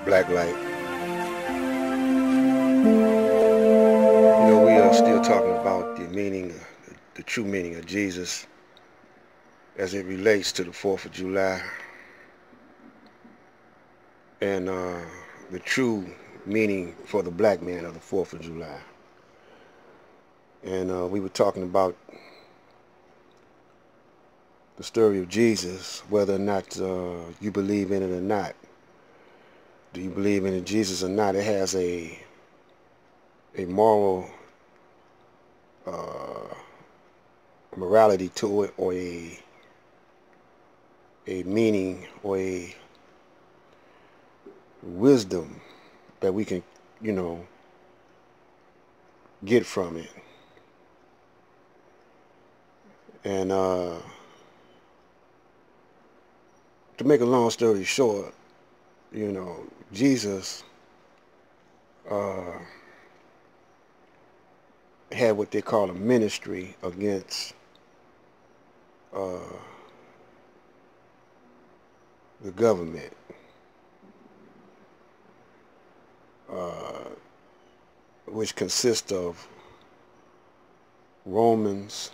Black light. We are still talking about the meaning, the true meaning of Jesus as it relates to the 4th of July and the true meaning for the black man of the 4th of July. And we were talking about the story of Jesus, whether or not you believe in it or not. Do you believe in Jesus or not? It has a moral morality to it, or a meaning, or a wisdom that we can, get from it. And to make a long story short, Jesus had what they call a ministry against the government. Which consists of Romans,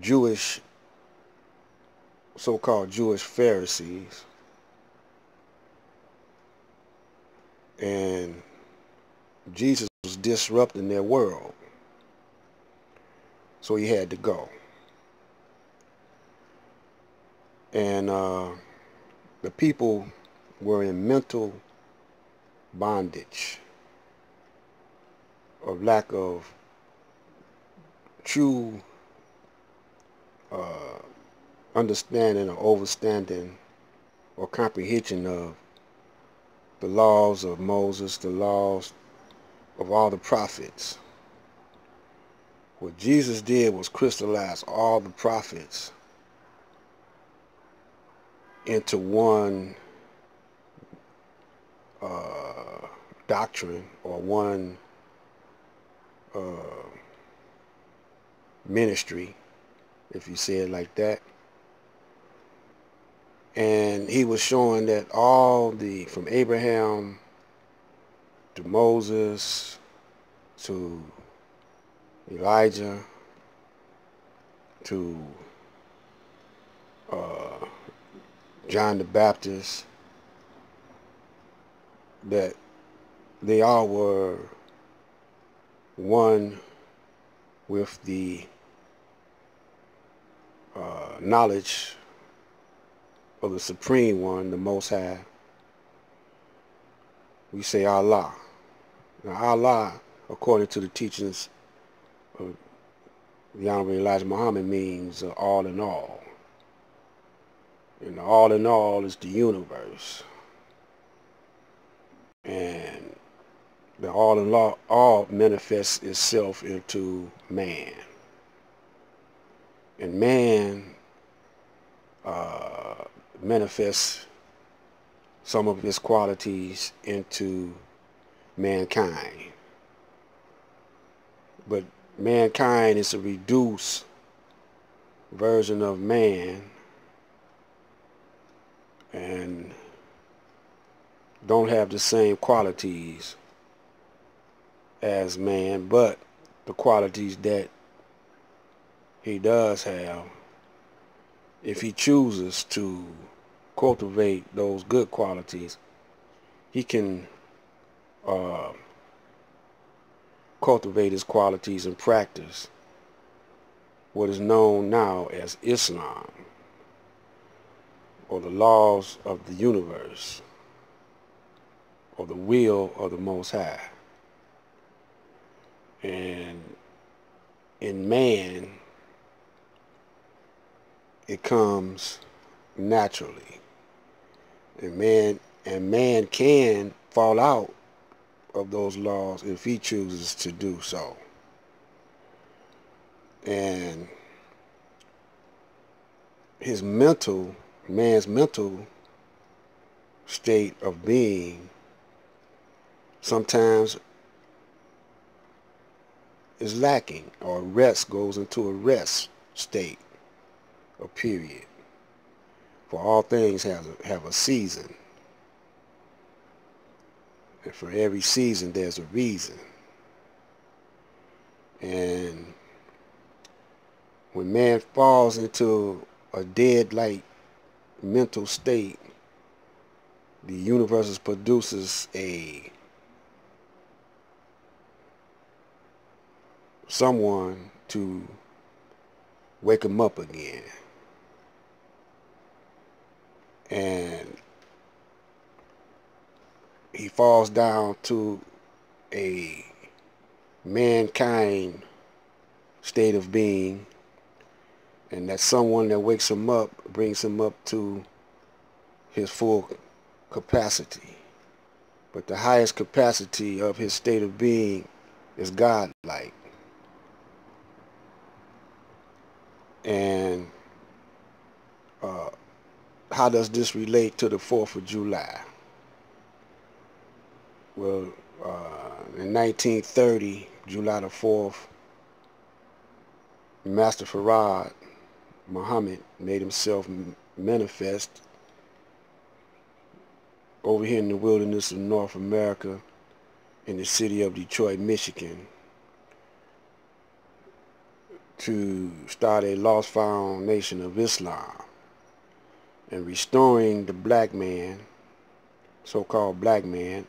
Jewish, so-called Jewish Pharisees, and Jesus was disrupting their world, so he had to go. And the people were in mental bondage of lack of true understanding or overstanding or comprehension of the laws of Moses, the laws of all the prophets. What Jesus did was crystallize all the prophets into one doctrine, or one ministry, if you say it like that. And he was showing that from Abraham to Moses to Elijah to John the Baptist, that they all were one with the knowledge of the Supreme One, the Most High. We say Allah. Now Allah, according to the teachings of the Honorable Elijah Muhammad, means all in all. And all in all is the universe. And the all in all manifests itself into man. And man manifests some of his qualities into mankind. But mankind is a reduced version of man, and don't have the same qualities as man, but the qualities that he does have, if he chooses to cultivate those good qualities, he can cultivate his qualities and practice what is known now as Islam, or the laws of the universe, or the will of the Most High. And in man, it comes naturally. And man can fall out of those laws if he chooses to do so. And man's mental state of being sometimes is lacking, or rest goes into a rest state or period. For all things have a season, and for every season there's a reason. And when man falls into a dead-like mental state, the universe produces someone to wake him up again. And he falls down to a mankind state of being, and that someone that wakes him up brings him up to his full capacity. But the highest capacity of his state of being is God-like. And how does this relate to the 4th of July? Well, in 1930, July the 4th, Master Fard Muhammad made himself manifest over here in the wilderness of North America, in the city of Detroit, Michigan, to start a lost found nation of Islam and restoring the black man, so-called black man,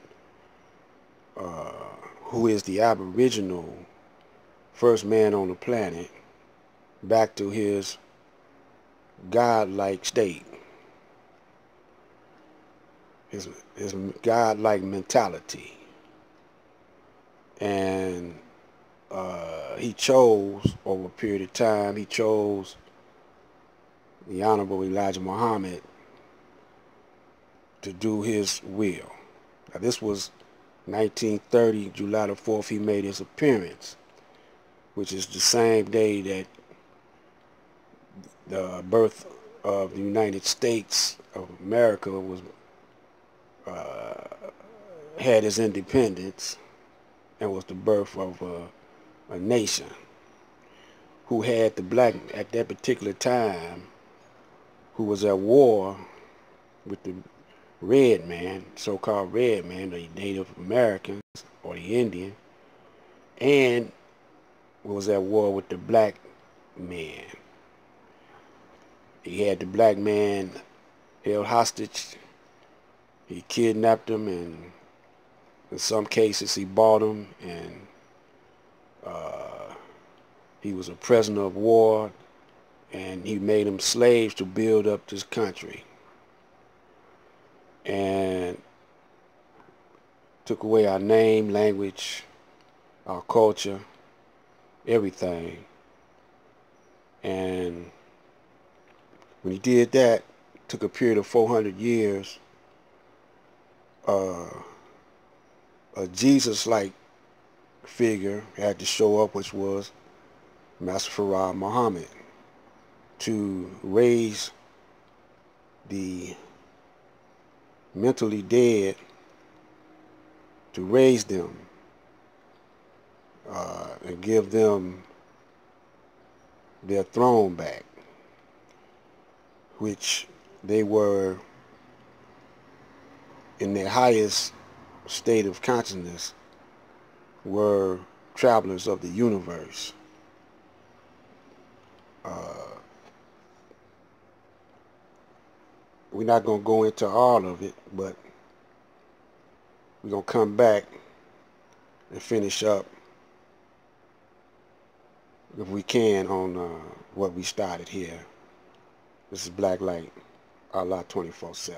who is the aboriginal first man on the planet, back to his God-like state, his God-like mentality. And he chose, over a period of time, he chose the Honorable Elijah Muhammad to do his will. Now, this was 1930, July the 4th, he made his appearance, which is the same day that the birth of the United States of America was had its independence, and was the birth of a nation who had the black, at that particular time, who was at war with the red man, so-called red man, the Native Americans or the Indian, and was at war with the black man. He had the black man held hostage. He kidnapped him, and in some cases he bought him, and he was a prisoner of war, and he made them slaves to build up this country, and took away our name, language, our culture, everything. And when he did that, took a period of 400 years, a Jesus-like figure had to show up, which was Master Fard Muhammad, to raise the mentally dead, to raise them and give them their throne back, which they were in their highest state of consciousness, were travelers of the universe. We're not going to go into all of it, but we're going to come back and finish up, if we can, on what we started here. This is Black Light, Allah 24/7.